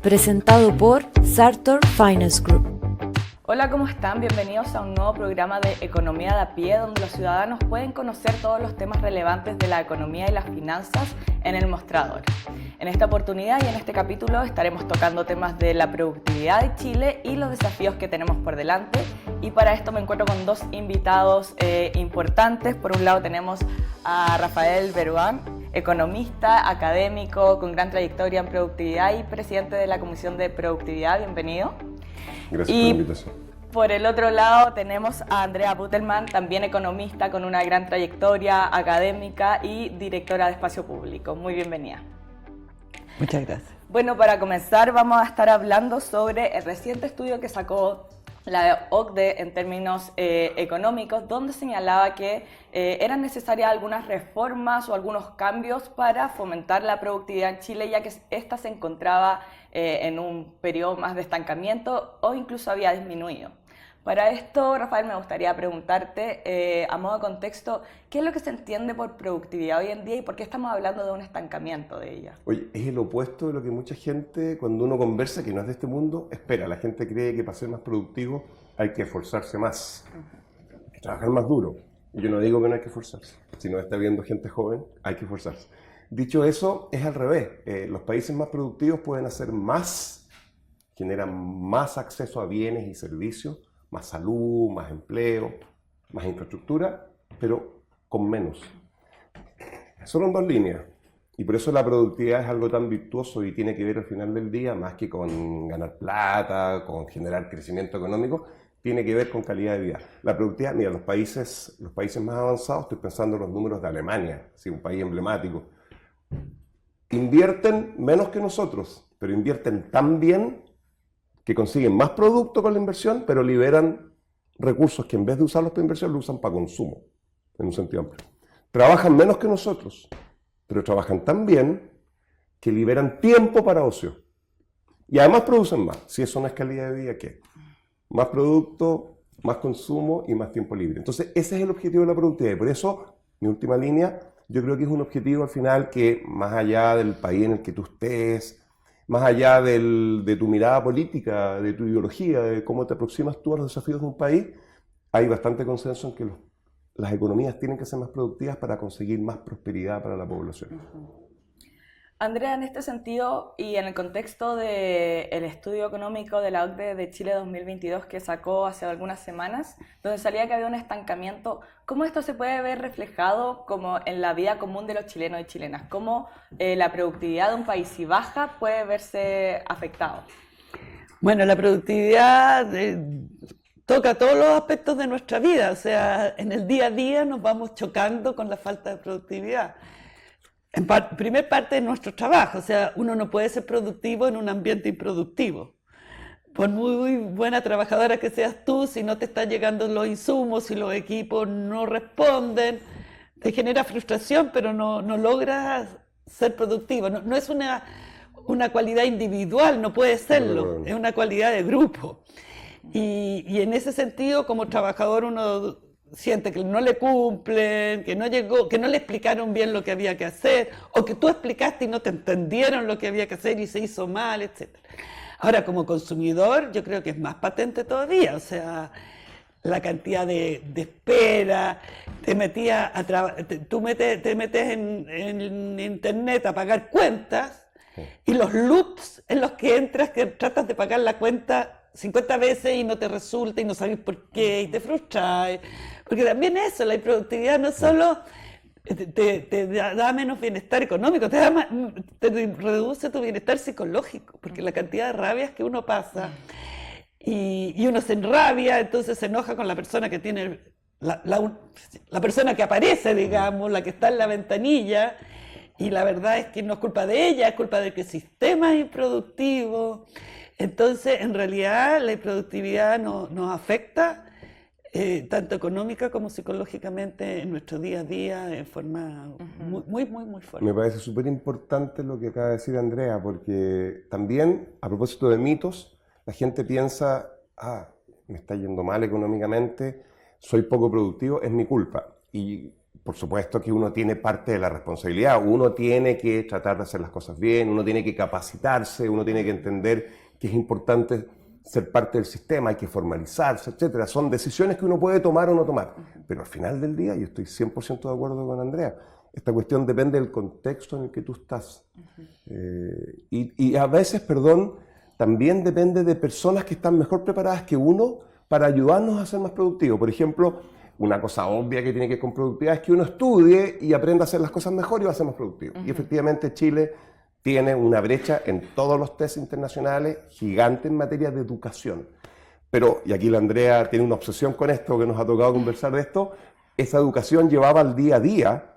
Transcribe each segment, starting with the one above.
presentado por Sartor Finance Group. Hola, ¿cómo están? Bienvenidos a un nuevo programa de Economía de a pie, donde los ciudadanos pueden conocer todos los temas relevantes de la economía y las finanzas en el mostrador. En esta oportunidad y en este capítulo estaremos tocando temas de la productividad de Chile y los desafíos que tenemos por delante. Y para esto me encuentro con dos invitados importantes. Por un lado tenemos a Rafael Beruán, economista, académico, con gran trayectoria en productividad y presidente de la Comisión de Productividad. Bienvenido. Gracias por la invitación. Por el otro lado tenemos a Andrea Buttelman, también economista con una gran trayectoria académica y directora de Espacio Público. Muy bienvenida. Muchas gracias. Bueno, para comenzar vamos a estar hablando sobre el reciente estudio que sacó la OCDE en términos económicos, donde señalaba que eran necesarias algunas reformas o algunos cambios para fomentar la productividad en Chile, ya que ésta se encontraba en un periodo más de estancamiento o incluso había disminuido. Para esto, Rafael, me gustaría preguntarte, a modo de contexto, ¿qué es lo que se entiende por productividad hoy en día y por qué estamos hablando de un estancamiento de ella? Oye, es el opuesto de lo que mucha gente, cuando uno conversa, que no es de este mundo, espera. La gente cree que para ser más productivo hay que esforzarse más, hay que trabajar más duro. Y yo no digo que no hay que esforzarse. Si no está viendo gente joven, hay que esforzarse. Dicho eso, es al revés. Los países más productivos pueden hacer más, generan más acceso a bienes y servicios, más salud, más empleo, más infraestructura, pero con menos. Solo en dos líneas. Y por eso la productividad es algo tan virtuoso y tiene que ver al final del día, más que con ganar plata, con generar crecimiento económico, tiene que ver con calidad de vida. La productividad, mira, los países más avanzados, estoy pensando en los números de Alemania, ¿sí? Un país emblemático, invierten menos que nosotros, pero invierten tan bien que consiguen más producto con la inversión, pero liberan recursos que en vez de usarlos para inversión, los usan para consumo, en un sentido amplio. Trabajan menos que nosotros, pero trabajan tan bien que liberan tiempo para ocio. Y además producen más. Si eso no es calidad de vida, ¿qué? Más producto, más consumo y más tiempo libre. Entonces, ese es el objetivo de la productividad. Y por eso, mi última línea, yo creo que es un objetivo al final que, más allá del país en el que tú estés, más allá de tu mirada política, de tu ideología, de cómo te aproximas tú a los desafíos de un país, hay bastante consenso en que las economías tienen que ser más productivas para conseguir más prosperidad para la población. Andrea, en este sentido y en el contexto del estudio económico de la OCDE de Chile 2022 que sacó hace algunas semanas, donde salía que había un estancamiento, ¿cómo esto se puede ver reflejado como en la vida común de los chilenos y chilenas? ¿Cómo la productividad de un país, si baja, puede verse afectado? Bueno, la productividad toca todos los aspectos de nuestra vida, o sea, en el día a día nos vamos chocando con la falta de productividad. En primer parte de nuestro trabajo, o sea, uno no puede ser productivo en un ambiente improductivo. Por muy buena trabajadora que seas tú, si no te están llegando los insumos, si los equipos no responden, te genera frustración, pero no logras ser productivo. No es una cualidad individual, no puede serlo, es una cualidad de grupo. Y en ese sentido, como trabajador, uno siente que no le cumplen, que no llegó, que no le explicaron bien lo que había que hacer, o que tú explicaste y no te entendieron lo que había que hacer y se hizo mal, etc. Ahora, como consumidor, yo creo que es más patente todavía, o sea, la cantidad de espera, te metes en internet a pagar cuentas, y los loops en los que entras, que tratas de pagar la cuenta 50 veces y no te resulta y no sabes por qué y te frustras. Porque también eso, la improductividad no solo te da menos bienestar económico, te reduce tu bienestar psicológico, porque la cantidad de rabias que uno pasa y uno se enrabia, entonces se enoja con la persona que tiene, la persona que aparece, digamos, la que está en la ventanilla, y la verdad es que no es culpa de ella, es culpa de que el sistema es improductivo. Entonces, en realidad, la improductividad nos afecta tanto económica como psicológicamente en nuestro día a día de forma muy fuerte. Me parece súper importante lo que acaba de decir Andrea, porque también, a propósito de mitos, la gente piensa, me está yendo mal económicamente, soy poco productivo, es mi culpa. Y por supuesto que uno tiene parte de la responsabilidad, uno tiene que tratar de hacer las cosas bien, uno tiene que capacitarse, uno tiene que entender que es importante ser parte del sistema, hay que formalizarse, etcétera. Son decisiones que uno puede tomar o no tomar. Pero al final del día, yo estoy 100% de acuerdo con Andrea, esta cuestión depende del contexto en el que tú estás. Y a veces, perdón, también depende de personas que están mejor preparadas que uno para ayudarnos a ser más productivos. Por ejemplo, una cosa obvia que tiene que ver con productividad es que uno estudie y aprenda a hacer las cosas mejor y va a ser más productivo. Y efectivamente Chile tiene una brecha en todos los test internacionales gigante en materia de educación. Pero, y aquí la Andrea tiene una obsesión con esto, que nos ha tocado conversar de esto, esa educación llevaba al día a día,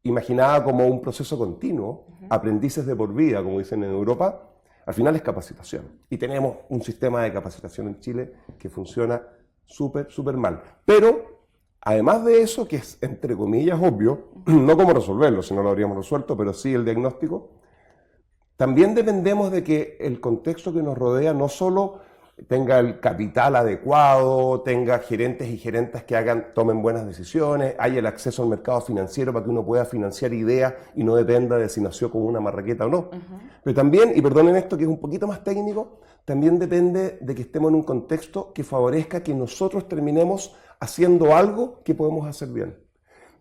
imaginada como un proceso continuo, aprendices de por vida, como dicen en Europa, al final es capacitación. Y tenemos un sistema de capacitación en Chile que funciona súper mal. Pero, además de eso, que es entre comillas obvio, no cómo resolverlo, si no lo habríamos resuelto, pero sí el diagnóstico, también dependemos de que el contexto que nos rodea no solo tenga el capital adecuado, tenga gerentes y gerentas que tomen buenas decisiones, haya el acceso al mercado financiero para que uno pueda financiar ideas y no dependa de si nació con una marraqueta o no. Pero también, y perdonen esto que es un poquito más técnico, también depende de que estemos en un contexto que favorezca que nosotros terminemos haciendo algo que podemos hacer bien.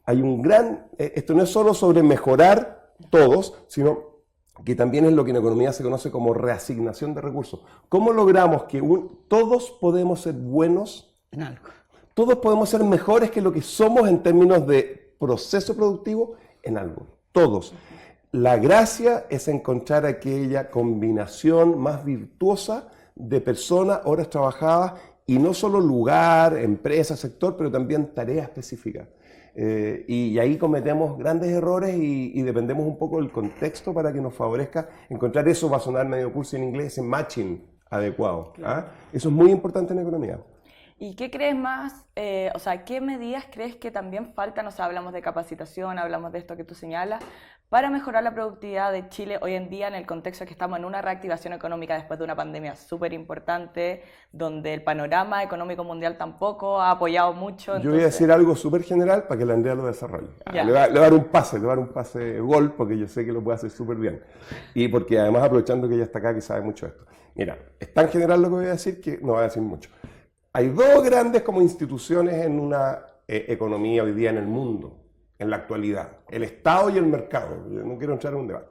Hay un gran, esto no es solo sobre mejorar todos, sino que también es lo que en economía se conoce como reasignación de recursos. ¿Cómo logramos que todos podemos ser buenos En algo. Todos podemos ser mejores que lo que somos en términos de proceso productivo en algo? Todos. La gracia es encontrar aquella combinación más virtuosa de personas, horas trabajadas, y no solo lugar, empresa, sector, pero también tarea específica. Y ahí cometemos grandes errores y dependemos un poco del contexto para que nos favorezca encontrar eso. Va a sonar medio cursi en inglés, ese matching adecuado. Claro. Eso es muy importante en economía. ¿Y qué crees más, o sea, qué medidas crees que también faltan? O sea, hablamos de capacitación, hablamos de esto que tú señalas, para mejorar la productividad de Chile hoy en día en el contexto de que estamos en una reactivación económica después de una pandemia súper importante, donde el panorama económico mundial tampoco ha apoyado mucho. Yo voy a decir algo súper general para que la Andrea lo desarrolle. Ya. Le voy a dar un pase gol, porque yo sé que lo puede hacer súper bien. Y porque además, aprovechando que ella está acá, que sabe mucho de esto. Mira, es tan general lo que voy a decir que no voy a decir mucho. Hay dos grandes como instituciones en una economía hoy día en el mundo, en la actualidad. El Estado y el mercado. Yo no quiero entrar en un debate.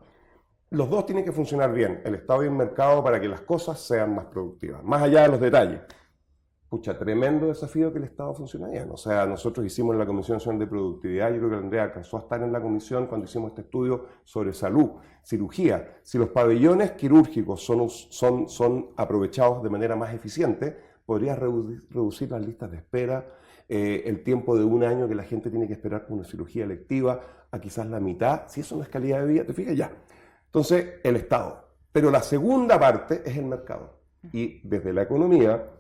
Los dos tienen que funcionar bien, el Estado y el mercado, para que las cosas sean más productivas. Más allá de los detalles. Pucha, tremendo desafío que el Estado funcione bien. O sea, nosotros hicimos en la Comisión Nacional de Productividad, yo creo que Andrea alcanzó a estar en la comisión cuando hicimos este estudio sobre salud, cirugía. Si los pabellones quirúrgicos son aprovechados de manera más eficiente, podrías reducir las listas de espera, el tiempo de un año que la gente tiene que esperar por una cirugía electiva, a quizás la mitad. Si eso no es calidad de vida, te fijas ya. Entonces, el Estado. Pero la segunda parte es el mercado. Y desde la economía,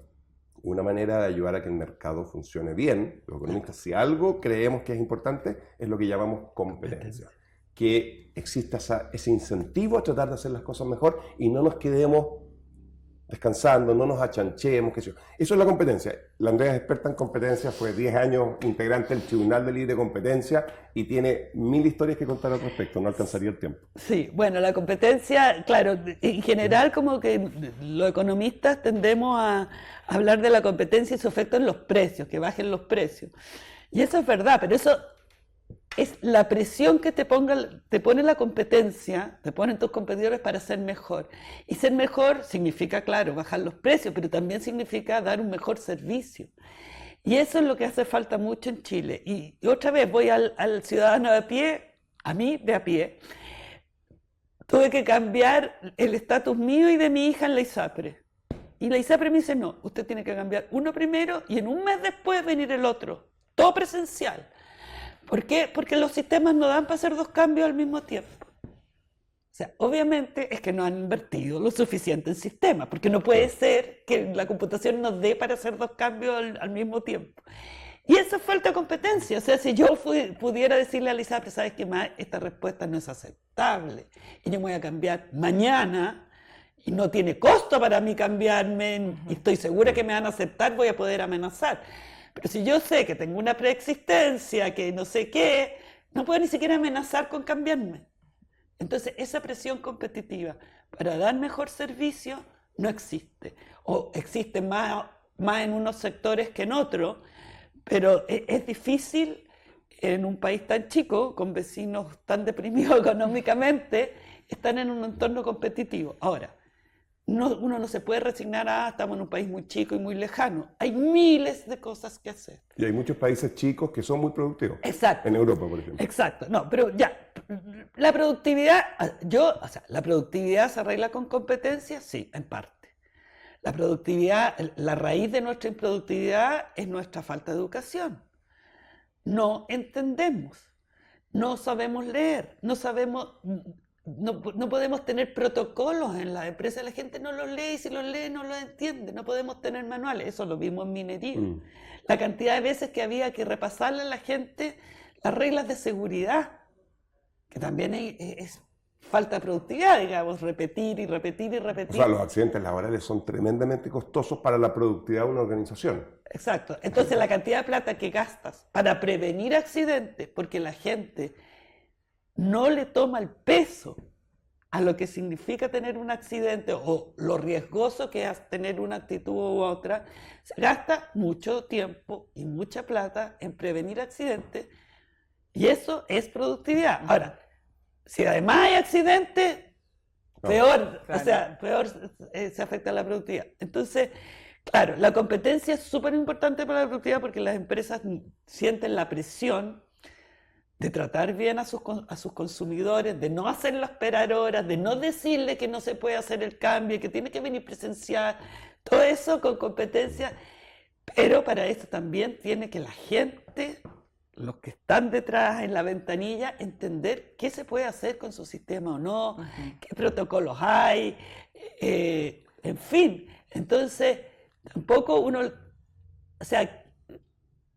una manera de ayudar a que el mercado funcione bien, los economistas, si algo creemos que es importante, es lo que llamamos competencia. Que exista ese incentivo a tratar de hacer las cosas mejor y no nos quedemos descansando, no nos achanchemos, qué sé yo. Eso es la competencia. La Andrea es experta en competencia, fue 10 años integrante del Tribunal de Libre Competencia y tiene 1000 historias que contar al respecto, no alcanzaría el tiempo. Sí, bueno, la competencia, claro, en general como que los economistas tendemos a hablar de la competencia y su efecto en los precios, que bajen los precios. Y eso es verdad, pero eso es la presión que te pone la competencia, te ponen tus competidores para ser mejor. Y ser mejor significa, claro, bajar los precios, pero también significa dar un mejor servicio. Y eso es lo que hace falta mucho en Chile. Y otra vez voy al ciudadano de a pie, a mí de a pie. Tuve que cambiar el estatus mío y de mi hija en la ISAPRE. Y la ISAPRE me dice, no, usted tiene que cambiar uno primero y en un mes después venir el otro. Todo presencial. ¿Por qué? Porque los sistemas no dan para hacer dos cambios al mismo tiempo. O sea, obviamente es que no han invertido lo suficiente en sistemas, porque no puede ser que la computación nos dé para hacer dos cambios al mismo tiempo. Y eso es falta de competencia. O sea, si yo pudiera decirle a la ISAPRE, ¿sabes qué más? Esta respuesta no es aceptable. Y yo me voy a cambiar mañana y no tiene costo para mí cambiarme y estoy segura que me van a aceptar, voy a poder amenazar. Pero si yo sé que tengo una preexistencia, que no sé qué, no puedo ni siquiera amenazar con cambiarme. Entonces, esa presión competitiva para dar mejor servicio no existe. O existe más en unos sectores que en otros, pero es difícil en un país tan chico, con vecinos tan deprimidos económicamente, estar en un entorno competitivo. Ahora, uno no se puede resignar a estamos en un país muy chico y muy lejano. Hay miles de cosas que hacer. Y hay muchos países chicos que son muy productivos. Exacto. En Europa, por ejemplo. Exacto. No, pero ya, la productividad, la productividad se arregla con competencia, sí, en parte. La productividad, la raíz de nuestra improductividad es nuestra falta de educación. No entendemos, no sabemos leer, no podemos tener protocolos en las empresas, la gente no los lee y si los lee no los entiende, no podemos tener manuales, eso lo vimos en minería. La cantidad de veces que había que repasarle a la gente las reglas de seguridad, que también es falta de productividad, digamos, repetir y repetir y repetir. O sea, los accidentes laborales son tremendamente costosos para la productividad de una organización. Exacto. Entonces, la cantidad de plata que gastas para prevenir accidentes, porque la gente no le toma el peso a lo que significa tener un accidente o lo riesgoso que es tener una actitud u otra, se gasta mucho tiempo y mucha plata en prevenir accidentes y eso es productividad. Ahora, si además hay accidentes, peor, claro. O sea, peor se afecta la productividad. Entonces, claro, la competencia es súper importante para la productividad porque las empresas sienten la presión de tratar bien a sus consumidores, de no hacerlos esperar horas, de no decirle que no se puede hacer el cambio, que tiene que venir presencial, todo eso con competencia, pero para eso también tiene que la gente, los que están detrás en la ventanilla, entender qué se puede hacer con su sistema o no, qué protocolos hay, en fin. Entonces, tampoco uno, o sea,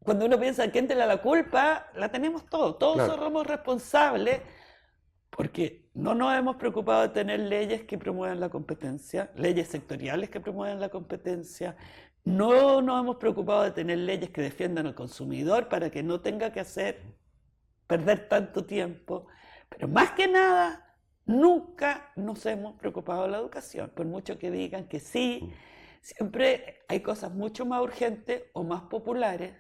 cuando uno piensa a quién te la culpa, la tenemos todos. Todos Claro. somos responsables porque no nos hemos preocupado de tener leyes que promuevan la competencia, leyes sectoriales que promuevan la competencia. No nos hemos preocupado de tener leyes que defiendan al consumidor para que no tenga que perder tanto tiempo. Pero más que nada, nunca nos hemos preocupado de la educación. Por mucho que digan que sí, siempre hay cosas mucho más urgentes o más populares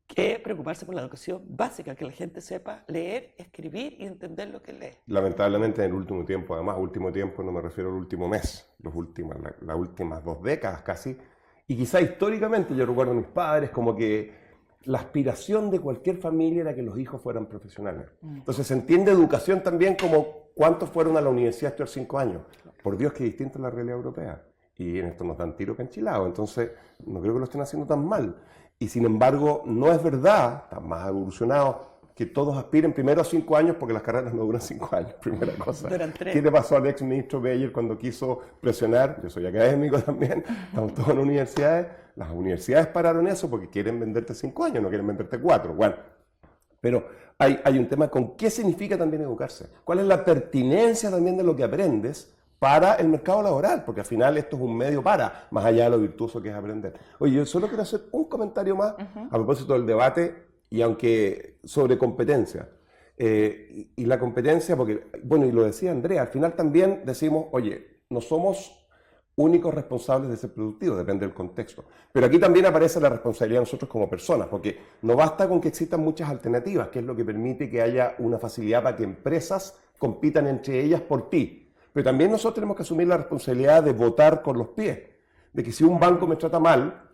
que preocuparse por la educación básica, que la gente sepa leer, escribir y entender lo que lee. Lamentablemente en el último tiempo, además, último tiempo no me refiero al último mes, las últimas 2 décadas casi, y quizá históricamente yo recuerdo a mis padres como que la aspiración de cualquier familia era que los hijos fueran profesionales. Entonces se entiende educación también como cuántos fueron a la universidad estos 5 años. Por Dios que distinta es la realidad europea. Y en esto nos dan tiro canchilado, entonces no creo que lo estén haciendo tan mal. Y sin embargo, no es verdad, están más evolucionados, que todos aspiren primero a 5 años porque las carreras no duran 5 años, primera cosa. Duran 3. ¿Qué le pasó al ex ministro Beyer cuando quiso presionar? Yo soy académico también, estamos todos en universidades. Las universidades pararon eso porque quieren venderte 5 años, no quieren venderte 4. Bueno, pero hay un tema con qué significa también educarse. ¿Cuál es la pertinencia también de lo que aprendes para el mercado laboral? Porque al final esto es un medio para, más allá de lo virtuoso que es aprender. Oye, yo solo quiero hacer un comentario más a propósito del debate, y aunque sobre competencia. Y la competencia, porque, bueno, y lo decía Andrea, al final también decimos, oye, no somos únicos responsables de ser productivos, depende del contexto. Pero aquí también aparece la responsabilidad de nosotros como personas, porque no basta con que existan muchas alternativas, que es lo que permite que haya una facilidad para que empresas compitan entre ellas por ti. Pero también nosotros tenemos que asumir la responsabilidad de votar con los pies, de que si un banco me trata mal,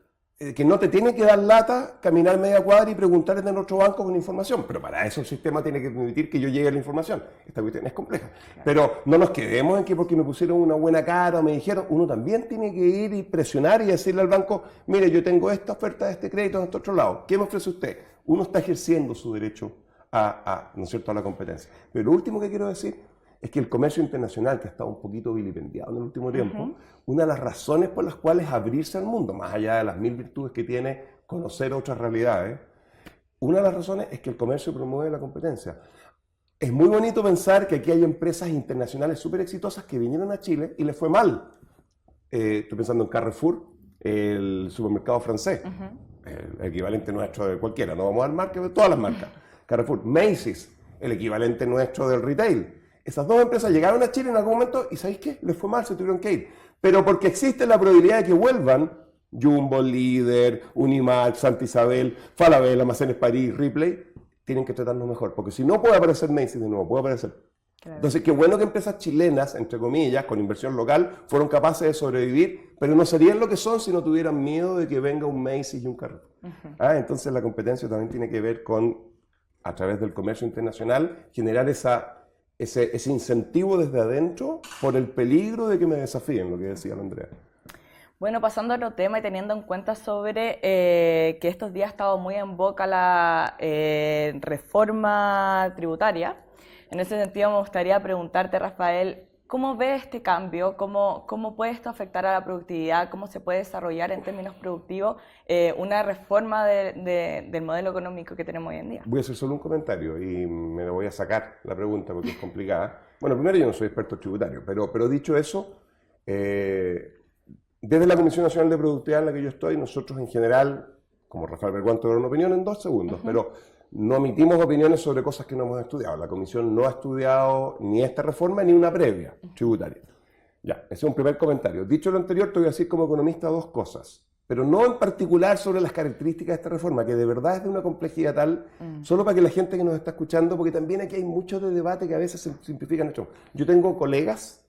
que no te tiene que dar lata caminar media cuadra y preguntar en el otro banco con información, pero para eso el sistema tiene que permitir que yo llegue a la información. Esta cuestión es compleja. Pero no nos quedemos en que porque me pusieron una buena cara o me dijeron, uno también tiene que ir y presionar y decirle al banco, mire, yo tengo esta oferta de este crédito en este otro lado, ¿qué me ofrece usted? Uno está ejerciendo su derecho ¿no es cierto?, a la competencia. Pero lo último que quiero decir es que el comercio internacional, que ha estado un poquito vilipendiado en el último tiempo, una de las razones por las cuales abrirse al mundo, más allá de las 1000 virtudes que tiene conocer otras realidades, una de las razones es que el comercio promueve la competencia. Es muy bonito pensar que aquí hay empresas internacionales súper exitosas que vinieron a Chile y les fue mal. Estoy pensando en Carrefour, el supermercado francés. el equivalente nuestro de cualquiera, no vamos a dar marcas, pero todas las marcas. Carrefour, Macy's, el equivalente nuestro del retail. Esas dos empresas llegaron a Chile en algún momento y ¿sabéis qué? Les fue mal, se tuvieron que ir. Pero porque existe la probabilidad de que vuelvan Jumbo, Líder, Unimark, Santa Isabel, Falabella, Almacenes París, Ripley, tienen que tratarnos mejor. Porque si no puede aparecer Macy's de nuevo, puede aparecer. Claro. Entonces, qué bueno que empresas chilenas, entre comillas, con inversión local, fueron capaces de sobrevivir, pero no serían lo que son si no tuvieran miedo de que venga un Macy's y un Carrefour. Entonces, la competencia también tiene que ver con, a través del comercio internacional, generar ese incentivo desde adentro por el peligro de que me desafíen, lo que decía la Andrea. Bueno, pasando a otro tema y teniendo en cuenta sobre que estos días ha estado muy en boca la reforma tributaria, en ese sentido me gustaría preguntarte, Rafael, ¿cómo ves este cambio? ¿Cómo puede esto afectar a la productividad? ¿Cómo se puede desarrollar en términos productivos una reforma del modelo económico que tenemos hoy en día? Voy a hacer solo un comentario y me lo voy a sacar la pregunta porque es complicada. Bueno, primero yo no soy experto tributario, pero dicho eso, desde la Comisión Nacional de Productividad en la que yo estoy, nosotros en general, como Rafael Berguanto, dar una opinión en 2 segundos, pero no emitimos opiniones sobre cosas que no hemos estudiado. La Comisión no ha estudiado ni esta reforma ni una previa tributaria. Ya, ese es un primer comentario. Dicho lo anterior, te voy a decir como economista 2 cosas, pero no en particular sobre las características de esta reforma, que de verdad es de una complejidad tal, solo para que la gente que nos está escuchando, porque también aquí hay mucho de debate que a veces se simplifican esto. Yo tengo colegas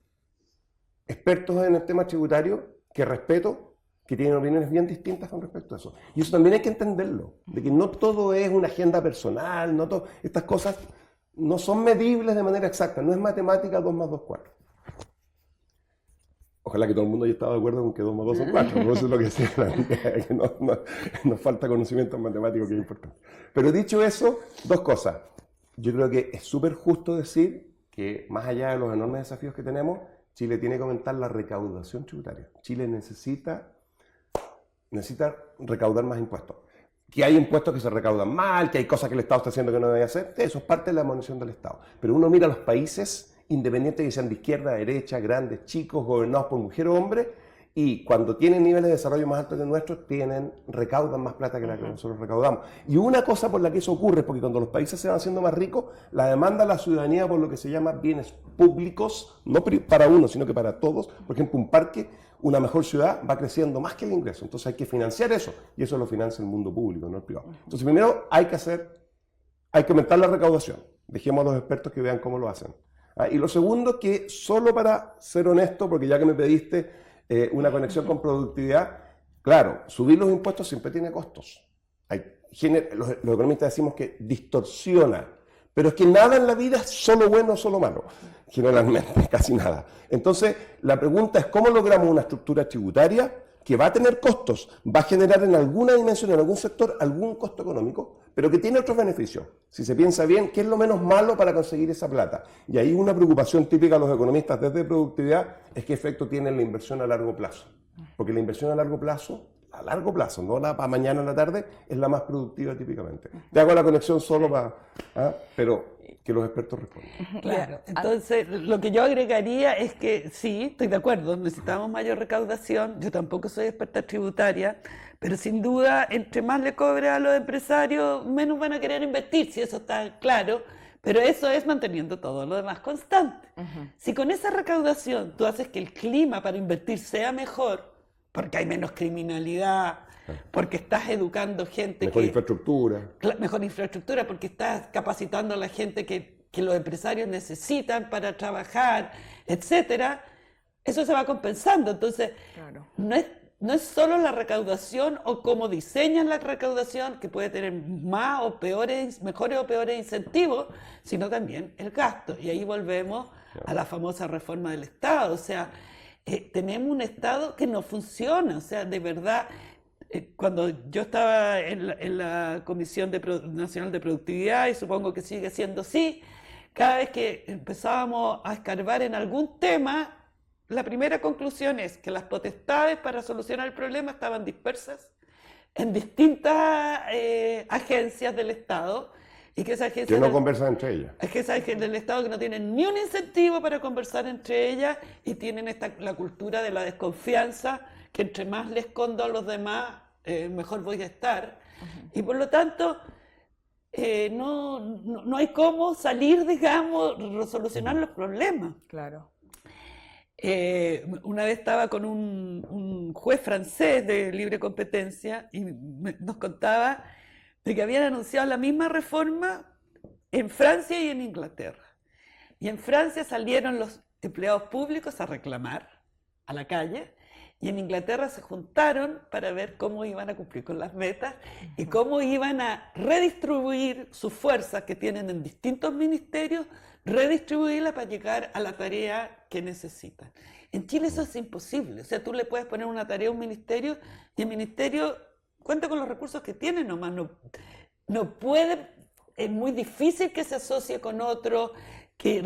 expertos en el tema tributario que respeto, que tienen opiniones bien distintas con respecto a eso. Y eso también hay que entenderlo, de que no todo es una agenda personal, no todo, estas cosas no son medibles de manera exacta, no es matemática 2 más 2, 4. Ojalá que todo el mundo haya estado de acuerdo con que 2 más 2 son 4, no eso es lo que decía la idea, que nos falta conocimiento en matemáticos, que es importante. Pero dicho eso, 2 cosas. Yo creo que es súper justo decir que más allá de los enormes desafíos que tenemos, Chile tiene que aumentar la recaudación tributaria. Chile necesita recaudar más impuestos. Que hay impuestos que se recaudan mal, que hay cosas que el Estado está haciendo que no debe hacer, eso es parte de la munición del Estado. Pero uno mira a los países, independientes que sean de izquierda, derecha, grandes, chicos, gobernados por mujer o hombre, y cuando tienen niveles de desarrollo más altos que nuestros, recaudan más plata que la que nosotros recaudamos. Y una cosa por la que eso ocurre es porque cuando los países se van haciendo más ricos, la demanda a la ciudadanía por lo que se llama bienes públicos, no para uno, sino que para todos, por ejemplo, un parque, una mejor ciudad, va creciendo más que el ingreso. Entonces hay que financiar eso, y eso lo financia el mundo público, no el privado. Entonces primero hay que aumentar la recaudación. Dejemos a los expertos que vean cómo lo hacen. Y lo segundo, que solo para ser honesto, porque ya que me pediste una conexión con productividad, claro, subir los impuestos siempre tiene costos. Los economistas decimos que distorsiona, pero es que nada en la vida es solo bueno o solo malo, generalmente, casi nada. Entonces, la pregunta es cómo logramos una estructura tributaria que va a tener costos, va a generar en alguna dimensión, en algún sector, algún costo económico, pero que tiene otros beneficios. Si se piensa bien, ¿qué es lo menos malo para conseguir esa plata? Y ahí una preocupación típica de los economistas desde productividad es qué efecto tiene la inversión a largo plazo. Porque la inversión a largo plazo, no la para mañana en la tarde, es la más productiva típicamente. Te hago la conexión solo para... pero que los expertos respondan. Claro, entonces lo que yo agregaría es que sí, estoy de acuerdo, necesitamos mayor recaudación, yo tampoco soy experta tributaria, pero sin duda, entre más le cobre a los empresarios, menos van a querer invertir, si eso está claro, pero eso es manteniendo todo lo demás constante. Si con esa recaudación tú haces que el clima para invertir sea mejor, porque hay menos criminalidad, porque estás educando gente mejor infraestructura, porque estás capacitando a la gente que los empresarios necesitan para trabajar, etcétera, eso se va compensando. Entonces, claro, no es solo la recaudación o cómo diseñan la recaudación, que puede tener mejores o peores incentivos, sino también el gasto. Y ahí volvemos a la famosa reforma del Estado. O sea, tenemos un Estado que no funciona. O sea, de verdad, cuando yo estaba en la Comisión Nacional de Productividad, y supongo que sigue siendo así, cada vez que empezábamos a escarbar en algún tema, la primera conclusión es que las potestades para solucionar el problema estaban dispersas en distintas agencias del Estado, y que esas agencias que no conversan entre ellas. Es que esas agencias del Estado que no tienen ni un incentivo para conversar entre ellas, y tienen la cultura de la desconfianza, que entre más le escondo a los demás, mejor voy a estar. Y por lo tanto, no hay cómo salir, digamos, solucionar los problemas. Claro. Una vez estaba con un juez francés de libre competencia y nos contaba de que habían anunciado la misma reforma en Francia y en Inglaterra. Y en Francia salieron los empleados públicos a reclamar a la calle, y en Inglaterra se juntaron para ver cómo iban a cumplir con las metas y cómo iban a redistribuir sus fuerzas que tienen en distintos ministerios, redistribuirlas para llegar a la tarea que necesitan. En Chile eso es imposible. O sea, tú le puedes poner una tarea a un ministerio y el ministerio cuenta con los recursos que tiene nomás. No puede, es muy difícil que se asocie con otro, que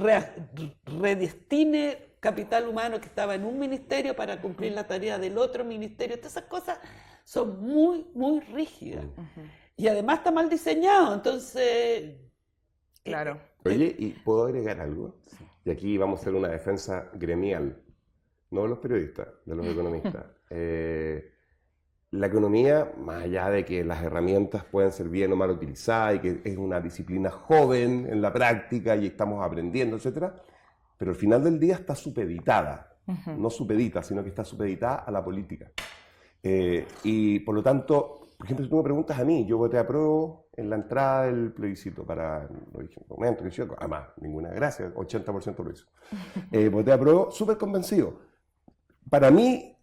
redestine capital humano que estaba en un ministerio para cumplir la tarea del otro ministerio. Todas esas cosas son muy, muy rígidas. Y además está mal diseñado, entonces... Claro. Oye, ¿y puedo agregar algo? Y aquí vamos a hacer una defensa gremial, no de los periodistas, de los economistas. La economía, más allá de que las herramientas pueden ser bien o mal utilizadas y que es una disciplina joven en la práctica y estamos aprendiendo, etcétera, pero al final del día está supeditada, no supedita, sino que está supeditada a la política. Y por lo tanto, por ejemplo, si tú me preguntas a mí, yo voté apruebo en la entrada del plebiscito para, lo dije en un momento, además, ninguna gracia, 80% lo hizo. Voté apruebo súper convencido. Para mí,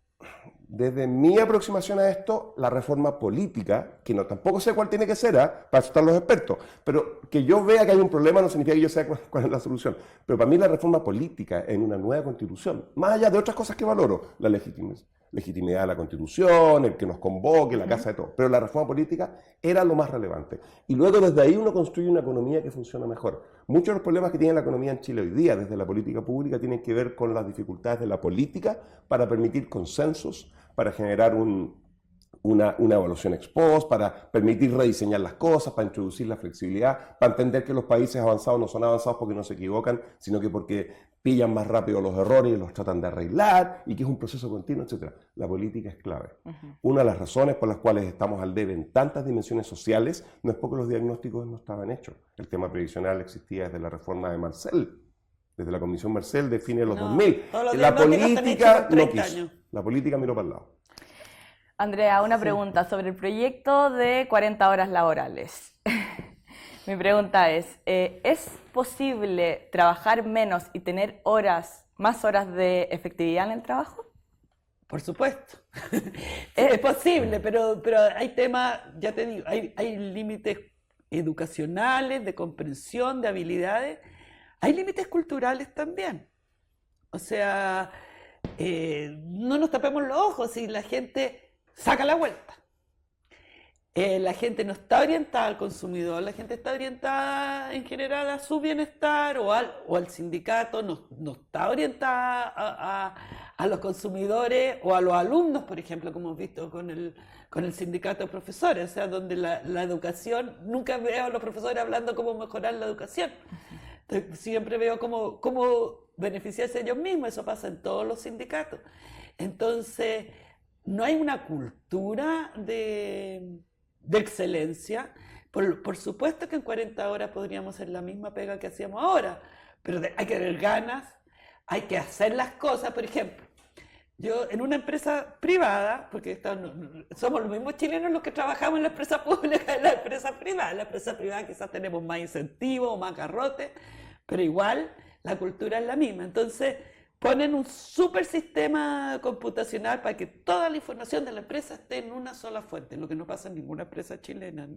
desde mi aproximación a esto, la reforma política, que no tampoco sé cuál tiene que ser, para asustar a los expertos, pero que yo vea que hay un problema no significa que yo sepa cuál es la solución. Pero para mí la reforma política en una nueva constitución, más allá de otras cosas que valoro, la legitimidad de la constitución, el que nos convoque, la casa de todo, pero la reforma política era lo más relevante. Y luego desde ahí uno construye una economía que funciona mejor. Muchos de los problemas que tiene la economía en Chile hoy día, desde la política pública, tienen que ver con las dificultades de la política para permitir consensos, para generar una evaluación ex post, para permitir rediseñar las cosas, para introducir la flexibilidad, para entender que los países avanzados no son avanzados porque no se equivocan, sino que porque pillan más rápido los errores y los tratan de arreglar, y que es un proceso continuo, etc. La política es clave. Una de las razones por las cuales estamos al debe en tantas dimensiones sociales no es porque los diagnósticos no estaban hechos. El tema previsional existía desde la reforma de Marcel, desde la Comisión Marcel de fines de los 2000. La política no quiso. La política miró para el lado. Andrea, una pregunta sobre el proyecto de 40 horas laborales. Mi pregunta ¿es posible trabajar menos y tener más horas de efectividad en el trabajo? Por supuesto. Es posible, pero hay temas, ya te digo, hay límites educacionales, de comprensión, de habilidades. Hay límites culturales también. O sea, no nos tapemos los ojos si la gente saca la vuelta. La gente no está orientada al consumidor, la gente está orientada en general a su bienestar o al sindicato, no está orientada a los consumidores o a los alumnos, por ejemplo, como hemos visto con el sindicato de profesores, o sea, donde la educación, nunca veo a los profesores hablando cómo mejorar la educación. Entonces, siempre veo cómo beneficiarse ellos mismos, eso pasa en todos los sindicatos. Entonces, no hay una cultura de excelencia. Por supuesto que en 40 horas podríamos hacer la misma pega que hacíamos ahora, pero hay que tener ganas, hay que hacer las cosas. Por ejemplo, yo en una empresa privada, porque somos los mismos chilenos los que trabajamos en la empresa pública y en la empresa privada. En la empresa privada quizás tenemos más incentivos o más garrotes, pero igual la cultura es la misma. Entonces ponen un súper sistema computacional para que toda la información de la empresa esté en una sola fuente, lo que no pasa en ninguna empresa chilena.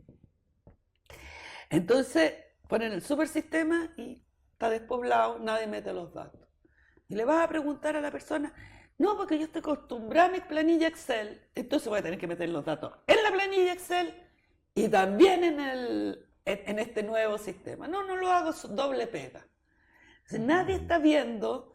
Entonces ponen el súper sistema y está despoblado, nadie mete los datos. Y le vas a preguntar a la persona, no, porque yo estoy acostumbrada a mi planilla Excel, entonces voy a tener que meter los datos en la planilla Excel y también en este nuevo sistema. No lo hago doble pega. Entonces, nadie está viendo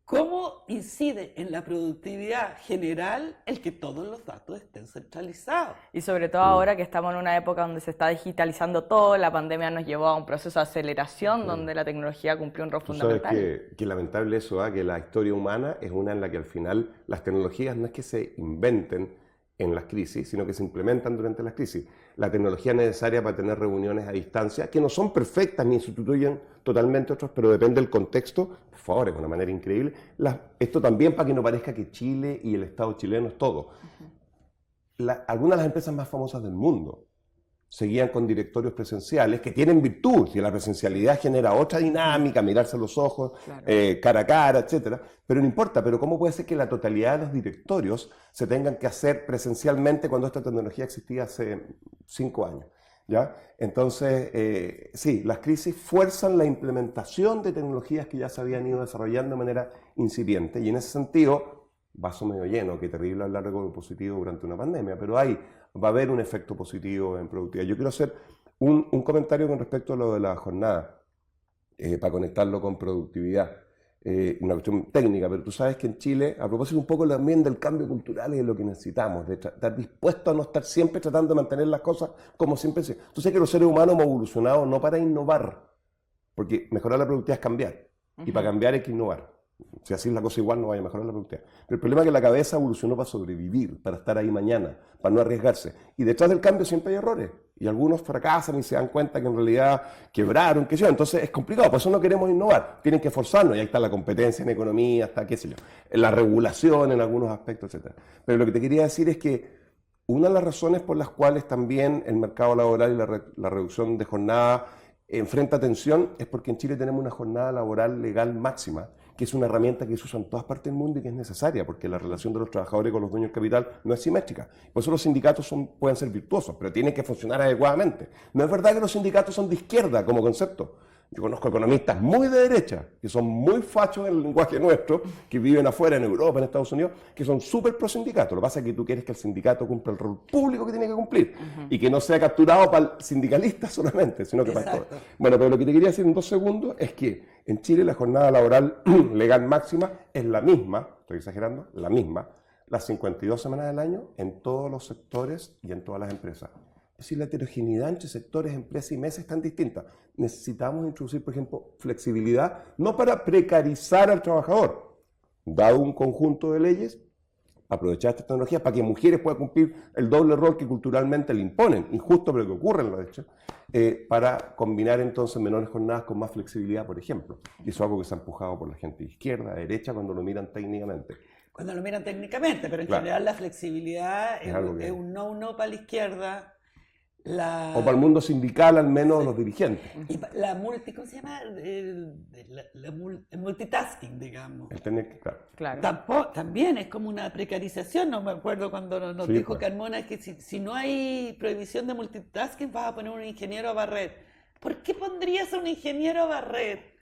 cómo incide en la productividad general el que todos los datos estén centralizados. Y sobre todo ahora que estamos en una época donde se está digitalizando todo, la pandemia nos llevó a un proceso de aceleración donde la tecnología cumplió un rol fundamental. Sabes que lamentable eso, que la historia humana es una en la que al final las tecnologías no es que se inventen en las crisis, sino que se implementan durante las crisis. La tecnología necesaria para tener reuniones a distancia, que no son perfectas ni sustituyen totalmente otras, pero depende del contexto, por favor, es una manera increíble. Esto también para que no parezca que Chile y el Estado chileno es todo. Algunas de las empresas más famosas del mundo seguían con directorios presenciales que tienen virtud, y la presencialidad genera otra dinámica, mirarse a los ojos, Claro. cara a cara, etcétera. Pero no importa, pero ¿cómo puede ser que la totalidad de los directorios se tengan que hacer presencialmente cuando esta tecnología existía hace 5 años? ¿Ya? Entonces, sí, las crisis fuerzan la implementación de tecnologías que ya se habían ido desarrollando de manera incipiente, y en ese sentido, vaso medio lleno, qué terrible hablar de algo positivo durante una pandemia, pero va a haber un efecto positivo en productividad. Yo quiero hacer un comentario con respecto a lo de la jornada, para conectarlo con productividad. Una cuestión técnica, pero tú sabes que en Chile, a propósito un poco también del cambio cultural y de lo que necesitamos, de estar dispuestos a no estar siempre tratando de mantener las cosas como siempre. Tú sabes que los seres humanos hemos evolucionado no para innovar, porque mejorar la productividad es cambiar, y para cambiar hay que innovar. Si así es la cosa igual no vaya a mejorar la productividad. Pero el problema es que la cabeza evolucionó para sobrevivir, para estar ahí mañana, para no arriesgarse. Y detrás del cambio siempre hay errores. Y algunos fracasan y se dan cuenta que en realidad quebraron, qué sé yo. Entonces es complicado, por eso no queremos innovar. Tienen que esforzarnos, y ahí está la competencia en economía, está qué sé yo, la regulación en algunos aspectos, etc. Pero lo que te quería decir es que una de las razones por las cuales también el mercado laboral y la reducción de jornada enfrenta tensión es porque en Chile tenemos una jornada laboral legal máxima, que es una herramienta que se usa en todas partes del mundo y que es necesaria, porque la relación de los trabajadores con los dueños del capital no es simétrica. Por eso los sindicatos pueden ser virtuosos, pero tienen que funcionar adecuadamente. No es verdad que los sindicatos son de izquierda como concepto. Yo conozco economistas muy de derecha, que son muy fachos en el lenguaje nuestro, que viven afuera, en Europa, en Estados Unidos, que son súper pro sindicato. Lo que pasa es que tú quieres que el sindicato cumpla el rol público que tiene que cumplir, y que no sea capturado para el sindicalista solamente, sino que para todos. Bueno, pero lo que te quería decir en 2 segundos es que en Chile la jornada laboral legal máxima es la misma, estoy exagerando, la misma, las 52 semanas del año en todos los sectores y en todas las empresas. Es decir, la heterogeneidad entre sectores, empresas y meses es tan distinta. Necesitamos introducir, por ejemplo, flexibilidad, no para precarizar al trabajador, dado un conjunto de leyes, aprovechar esta tecnología para que mujeres puedan cumplir el doble rol que culturalmente le imponen, injusto pero que ocurre en la derecha, para combinar entonces menores jornadas con más flexibilidad, por ejemplo. Y eso es algo que se ha empujado por la gente de izquierda, de derecha, cuando lo miran técnicamente. Cuando lo miran técnicamente, pero en general la flexibilidad es un no para la izquierda. O para el mundo sindical, al menos los dirigentes. Y la ¿cómo se llama? El multitasking, digamos. El tener, Claro. También es como una precarización. No me acuerdo cuando nos dijo pues. Carmona que si no hay prohibición de multitasking vas a poner un ingeniero a barrer. ¿Por qué pondrías a un ingeniero a barrer?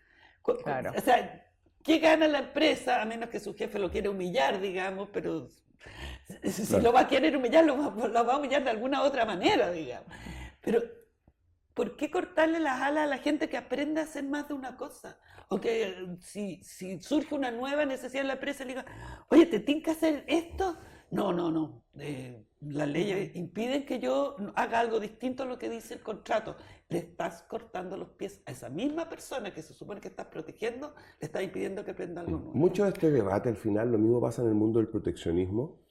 Claro. O sea, ¿qué gana la empresa? A menos que su jefe lo quiera humillar, digamos, pero si lo va a querer humillar, lo va a humillar de alguna otra manera, digamos. Pero, ¿por qué cortarle las alas a la gente que aprende a hacer más de una cosa? O que si surge una nueva necesidad en la empresa, le diga, oye, ¿te tinca hacer esto? No. Las leyes impiden que yo haga algo distinto a lo que dice el contrato. Le estás cortando los pies a esa misma persona que se supone que estás protegiendo, le estás impidiendo que aprenda algo nuevo. Mucho de este debate, al final, lo mismo pasa en el mundo del proteccionismo.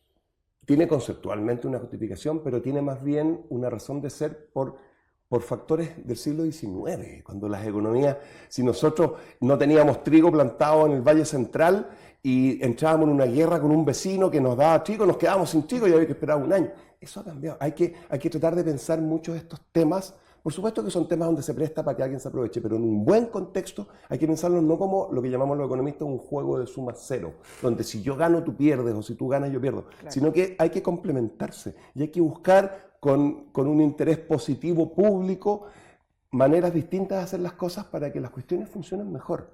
Tiene conceptualmente una justificación, pero tiene más bien una razón de ser por factores del siglo XIX, cuando las economías, si nosotros no teníamos trigo plantado en el Valle Central y entrábamos en una guerra con un vecino que nos daba trigo, nos quedábamos sin trigo y había que esperar 1 año. Eso ha cambiado. Hay que tratar de pensar muchos de estos temas. Por supuesto que son temas donde se presta para que alguien se aproveche, pero en un buen contexto hay que pensarlos no como lo que llamamos los economistas un juego de suma cero, donde si yo gano tú pierdes o si tú ganas yo pierdo, sino que hay que complementarse y hay que buscar con un interés positivo público maneras distintas de hacer las cosas para que las cuestiones funcionen mejor.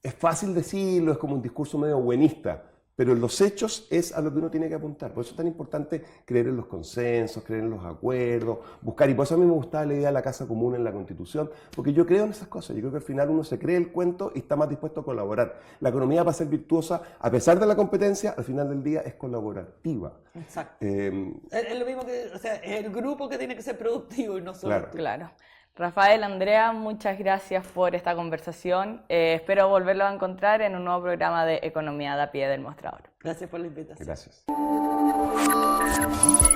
Es fácil decirlo, es como un discurso medio buenista, pero en los hechos es a lo que uno tiene que apuntar. Por eso es tan importante creer en los consensos, creer en los acuerdos, buscar. Y por eso a mí me gustaba la idea de la casa común en la Constitución, porque yo creo en esas cosas. Yo creo que al final uno se cree el cuento y está más dispuesto a colaborar. La economía, para ser virtuosa, a pesar de la competencia, al final del día es colaborativa. Exacto. Es lo mismo que, o sea, es el grupo que tiene que ser productivo y no solo tú. Claro. Rafael, Andrea, muchas gracias por esta conversación. Espero volverlo a encontrar en un nuevo programa de Economía de a pie del Mostrador. Gracias por la invitación. Gracias. Chao.